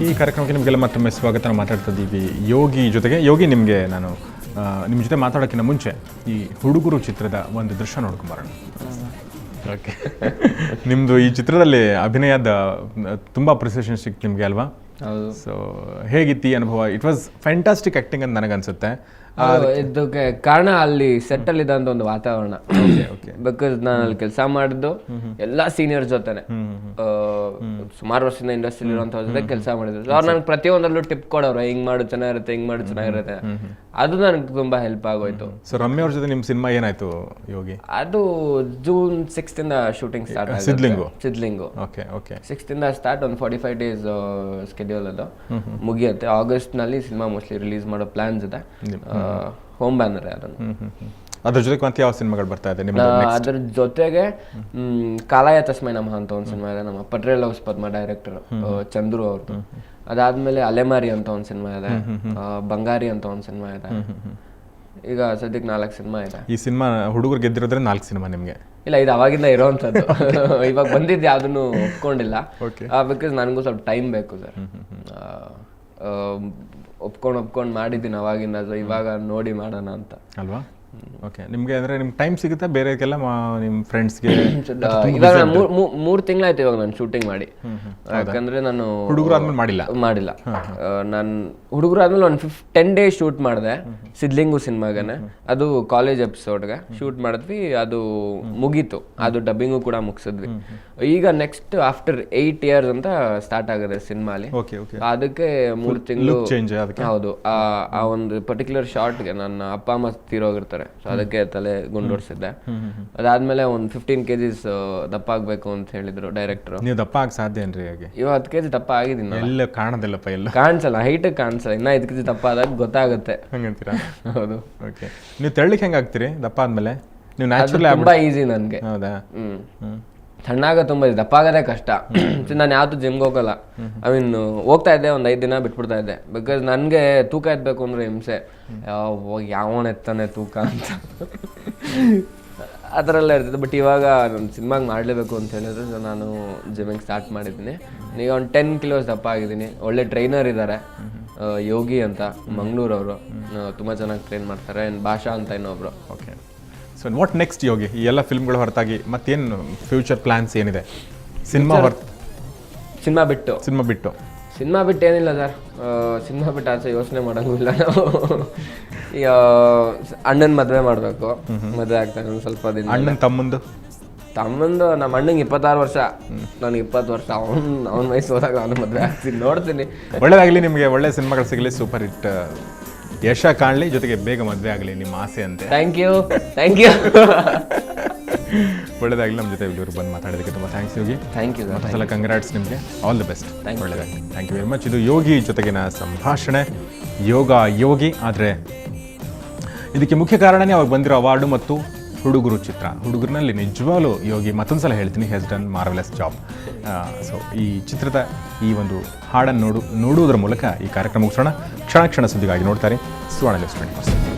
ಈ ಕಾರ್ಯಕ್ರಮಕ್ಕೆ ನಿಮಗೆಲ್ಲ ಮತ್ತೊಮ್ಮೆ ಸ್ವಾಗತ. ನಾವು ಮಾತಾಡ್ತಾ ಇದ್ದೀವಿ ಯೋಗಿ ಜೊತೆಗೆ. ಯೋಗಿ, ನಿಮಗೆ ನಾನು ನಿಮ್ಮ ಜೊತೆ ಮಾತಾಡೋಕ್ಕಿಂತ ಮುಂಚೆ ಈ ಹುಡುಗರು ಚಿತ್ರದ ಒಂದು ದೃಶ್ಯ ನೋಡ್ಕೊಂಬರೋಣ. ಓಕೆ, ನಿಮ್ಮದು ಈ ಚಿತ್ರದಲ್ಲಿ ಅಭಿನಯದ ತುಂಬ ಅಪ್ರಿಸಿಯೇಷನ್ ಸಿಕ್ತು ನಿಮಗೆ ಅಲ್ವಾ? ಹೌದು. ಸೊ ಹೇಗಿತ್ತು ಈ ಅನುಭವ? ಇಟ್ ವಾಸ್ ಫ್ಯಾಂಟಾಸ್ಟಿಕ್ ಆ್ಯಕ್ಟಿಂಗ್ ಅಂತ ನನಗನ್ಸುತ್ತೆ. ಇದಕ್ಕೆ ಕಾರಣ ಅಲ್ಲಿ ಸೆಟ್ ಅಲ್ಲಿ ಇದ್ದಂತ ಒಂದು ವಾತಾವರಣ. ಬಿಕಾಸ್ ನಾನು ಅಲ್ಲಿ ಕೆಲಸ ಮಾಡಿದ್ದು ಎಲ್ಲಾ ಸೀನಿಯರ್ ಜೊತೆನೆ, ಸುಮಾರು ವರ್ಷದಿಂದ ಇಂಡಸ್ಟ್ರಿ ಇರುವಂತ ಜೊತೆ ಕೆಲಸ ಮಾಡಿದ್ರು. ಅವ್ರು ನನ್ಗೆ ಪ್ರತಿಯೊಂದರಲ್ಲೂ ಟಿಪ್ ಕೊಡೋರು, ಹಿಂಗ್ ಮಾಡು ಚೆನ್ನಾಗಿರುತ್ತೆ, ಹಿಂಗ್ ಮಾಡು ಚೆನ್ನಾಗಿರುತ್ತೆ. ಅದು ನನಗೆ ತುಂಬಾ ಹೆಲ್ಪ್ ಆಗೋಯ್ತು. ಸೊ ರಮ್ಯ ಅವ್ರ ಜೊತೆ ನಿಮ್ಮ ಸಿನಿಮಾ ಏನಾಯ್ತು ಯೋಗಿ? ಅದು June 6th ಇಂದ ಶೂಟಿಂಗ್ ಸ್ಟಾರ್ಟ್ ಆಗಿದೆ. ಸಿದ್ಲಿಂಗು ಓಕೆ ಓಕೆ 6th ಇಂದ ಸ್ಟಾರ್ಟ್. ಒಂದು 45 days ಸ್ಕೆಡ್ಯೂಲ್ ಅದು ಮುಗಿಯುತ್ತೆ. ಆಗಸ್ಟ್ ನಲ್ಲಿ ಸಿನಿಮಾ ಮೋಸ್ಟ್ಲಿ ರಿಲೀಸ್ ಮಾಡೋ ಪ್ಲಾನ್ಸ್ ಇದೆ. ಹೋಮ್ ಬ್ಯಾನರ್ ಅದನ್ನು. ಅದ್ರ ಜೊತೆಗೆ ಮತ್ತೆ ಯಾವ ಸಿನಿಮಾಗಳು ಬರ್ತಾ ಇದೆ? ಅದ್ರ ಜೊತೆಗೆ ಕಾಲಾಯ ತಸ್ಮೈ ನಮಃ ಅಂತ ಒಂದು ಸಿನಿಮಾ ಇದೆ, ನಮ್ಮ ಪಟ್ರೇಲ್ ಹೌಸ್ ಪದ್ಮ ಡೈರೆಕ್ಟರ್ ಚಂದ್ರು ಅವ್ರದ್ದು. ಅದಾದ್ಮೇಲೆ ಅಲೆಮಾರಿ ಅಂತ ಒಂದು ಸಿನಿಮಾ ಇದೆ, ಬಂಗಾರಿ ಅಂತ ಒಂದು ಸಿನಿಮಾ ಇದೆ. ಈಗ ಸದ್ಯಕ್ಕೆ 4 ಸಿನಿಮಾ ಇದೆ. ಈ ಸಿನಿಮಾ ಹುಡುಗರು ಗೆದ್ದಿರೋದ್ರೆ 4 ಸಿನಿಮಾ ನಿಮಗೆ? ಇಲ್ಲ, ಇದು ಅವಾಗಿಂದ ಇರೋವಂಥದ್ದು. ಇವಾಗ ಬಂದಿದ್ದು ಯಾವ್ದನ್ನು ಒಪ್ಕೊಂಡಿಲ್ಲ, ಬಿಕಾಸ್ ನನಗೂ ಸ್ವಲ್ಪ ಟೈಮ್ ಬೇಕು ಸರ್. ಒಪ್ಕೊಂಡು ಮಾಡಿದ್ದೀನಿ ಅವಾಗಿಂದ. ಇವಾಗ ನೋಡಿ ಮಾಡೋಣ ಅಂತ ಅಲ್ವಾ? ಓಕೆ, ನಿಮಗೆ ಅಂದರೆ ನಿಮ್ಗೆ ಟೈಮ್ ಸಿಗುತ್ತಾ ಬೇರೆಗೆಲ್ಲ, ನಿಮ್ಮ ಫ್ರೆಂಡ್ಸ್ಗೆ? ಇವಾಗ 3 ತಿಂಗಳಾಯ್ತು ಇವಾಗ ನಾನು ಶೂಟಿಂಗ್ ಮಾಡಿ. ಯಾಕಂದ್ರೆ ನಾನು ಹುಡುಗರು ಆದ್ಮೇಲೆ ಮಾಡಿಲ್ಲ. ನಾನು ಹುಡುಗರು ಆದ್ಮೇಲೆ ಒಂದು 10 days ಶೂಟ್ ಮಾಡಿದೆ ಸಿದ್ಲಿಂಗು ಸಿನಿಮಾಗನೆ. ಅದು ಕಾಲೇಜ್ ಎಪಿಸೋಡ್ಗೆ ಶೂಟ್ ಮಾಡಿದ್ವಿ, ಅದು ಮುಗೀತು. ಅದು ಡಬ್ಬಿಂಗು ಕೂಡ ಮುಗಿಸಿದ್ವಿ. ಈಗ ನೆಕ್ಸ್ಟ್ ಆಫ್ಟರ್ 8 years ಅಂತ ಸ್ಟಾರ್ಟ್ ಆಗಿದೆ ಸಿನಿಮಾಲಿ. ಅದಕ್ಕೆ 3 ತಿಂಗಳು. ಹೌದು, ಆ ಒಂದು ಪರ್ಟಿಕ್ಯುಲರ್ ಶಾರ್ಟ್ಗೆ ನನ್ನ ಅಪ್ಪ ಅಮ್ಮ ತೀರೋಗಿರ್ತಾರೆ, ಸೊ ಅದಕ್ಕೆ ತಲೆ ಗುಂಡೋಡ್ಸಿದ್ದೆ. ಅದಾದ್ಮೇಲೆ ಒಂದು 15 kgs ದಪ್ಪ ಆಗ್ಬೇಕು ಅಂತ ಹೇಳಿದ್ರು ಡೈರೆಕ್ಟರ್. ನೀವು ದಪ್ಪ ಆಗಿ ಸಾಧ್ಯ ಏನ್ರಿ? ಹಾಗೆ 10 kg ದಪ್ಪ ಆಗಿದ್ದೀನಿ. ಎಲ್ಲ ಕಾಣೋದಿಲ್ಲಪ್ಪ, ಎಲ್ಲ ಕಾಣಿಸಲ್ಲ, ಹೈಟ್ ಕಾಣಿಸಲ್ಲ. ಇನ್ನ 5 kg ದಪ್ಪ ಆದಾಗ ಗೊತ್ತಾಗುತ್ತೆ. ಹಂಗಂತೀರಾ? ಹೌದು. ಓಕೆ, ನೀವು ತೆಳ್ಳಗೆ ಹೆಂಗೆ ಆಗ್ತೀರಿ ದಪ್ಪ ಆದ್ಮೇಲೆ? ನೀವು ನ್ಯಾಚುರಲಿ ತುಂಬಾ ಈಸಿ ನನ್ಗೆ. ಹೌದಾ? ಸಣ್ಣಾಗ ತುಂಬಾ ದಪ್ಪ ಆಗೋದೇ ಕಷ್ಟ. ನಾನು ಯಾವತ್ತೂ ಜಿಮ್ಗೆ ಹೋಗಲ್ಲ. ಐ ಮೀನ್ ಹೋಗ್ತಾ ಇದ್ದೆ, ಒಂದು 5 ದಿನ ಬಿಟ್ಬಿಡ್ತಾ ಇದ್ದೆ. ಬಿಕಾಸ್ ನನಗೆ ತೂಕ ಎತ್ತಬೇಕು ಅಂದ್ರೆ ಹಿಂಸೆ. ಯಾವನ್ ಎತ್ತಾನೆ ತೂಕ ಅಂತ ಆ ಥರ ಎಲ್ಲ ಇರ್ತದೆ. ಬಟ್ ಇವಾಗ ನಾನು ಸಿನಿಮಾಗೆ ಮಾಡಲೇಬೇಕು ಅಂತ ಹೇಳಿದ್ರೆ ನಾನು ಜಿಮ್ಮಿಗೆ ಸ್ಟಾರ್ಟ್ ಮಾಡಿದ್ದೀನಿ. ಈಗ ಒಂದು 10 kilos ದಪ್ಪ ಆಗಿದ್ದೀನಿ. ಒಳ್ಳೆ ಟ್ರೈನರ್ ಇದ್ದಾರೆ, ಯೋಗಿ ಅಂತ, ಮಂಗಳೂರವರು. ತುಂಬ ಚೆನ್ನಾಗಿ ಟ್ರೈನ್ ಮಾಡ್ತಾರೆ. ಭಾಷಾ ಅಂತ ಇನ್ನೊಬ್ರು. Okay, so what next Yogi? ಈ ಎಲ್ಲ ಫಿಲ್ಮ್ಗಳು ಹೊರತಾಗಿ ಮತ್ತೇನು ಫ್ಯೂಚರ್ ಪ್ಲಾನ್ಸ್ ಏನಿದೆ? ಸಿನಿಮಾ ಬಿಟ್ಟು ಏನಿಲ್ಲ ಸರ್. ಸಿನಿಮಾ ಬಿಟ್ಟು ಆಚೆ ಯೋಚನೆ ಮಾಡೋಂಗಿಲ್ಲ ನಾವು. ಈಗ ಅಣ್ಣನ ಮದುವೆ ಮಾಡಬೇಕು, ಮದುವೆ ಆಗ್ತಾನೆ ಒಂದು ಸ್ವಲ್ಪ ದಿನ. ಅಣ್ಣನ ತಮ್ಮಂದು ನಮ್ಮ ಅಣ್ಣಂಗೆ 26 ವರ್ಷ, ನನಗೆ 20 ವರ್ಷ. ಅವ್ನ ವಯಸ್ಸು ಹೋದಾಗ ಅವನು ಮದುವೆ ಆಗ್ತೀನಿ, ನೋಡ್ತೀನಿ. ಒಳ್ಳೇದಾಗಲಿ ನಿಮಗೆ, ಒಳ್ಳೆ ಸಿನಿಮಾಗಳು ಸಿಗಲಿ, ಸೂಪರ್ ಹಿಟ್ ಯಶ ಕಾಣಲಿ, ಜೊತೆಗೆ ಬೇಗ ಮದುವೆ ಆಗಲಿ ನಿಮ್ಮ ಆಸೆ ಅಂತೆ. Thank you. ಒಳ್ಳೆದಾಗಲಿ. ನಮ್ಮ ಜೊತೆ ಇವರು ಬಂದು ಮಾತಾಡೋದಕ್ಕೆ ತುಂಬ ಥ್ಯಾಂಕ್ಸ್ ಯೋಗಿ. Thank you. ಮತ್ತೊಂದ್ಸಲ ಕಂಗ್ರಾಟ್ಸ್ ನಿಮಗೆ. All the best. ಒಳ್ಳೆದಾಗಲಿ. Thank you very much. ಇದು ಯೋಗಿ ಜೊತೆಗಿನ ಸಂಭಾಷಣೆ. ಯೋಗಿ ಆದರೆ ಇದಕ್ಕೆ ಮುಖ್ಯ ಕಾರಣನೇ ಅವ್ರು ಬಂದಿರೋ ಅವಾರ್ಡು ಮತ್ತು ಹುಡುಗರು ಚಿತ್ರ. ಹುಡುಗರಿನಲ್ಲಿ ನಿಜವಾಗ್ಲೂ ಯೋಗಿ, ಮತ್ತೊಂದ್ಸಲ ಹೇಳ್ತೀನಿ, has done marvellous job. So ಈ ಚಿತ್ರದ ಈ ಒಂದು ಹಾಡನ್ನು ನೋಡುವುದರ ಮೂಲಕ ಈ ಕಾರ್ಯಕ್ರಮ ಮುಗಿಸೋಣ. ಕ್ಷಣ ಸುದ್ದಿಗಾಗಿ ನೋಡ್ತಾರೆ ಸುವರ್ಣ ನ್ಯೂಸ್ 24.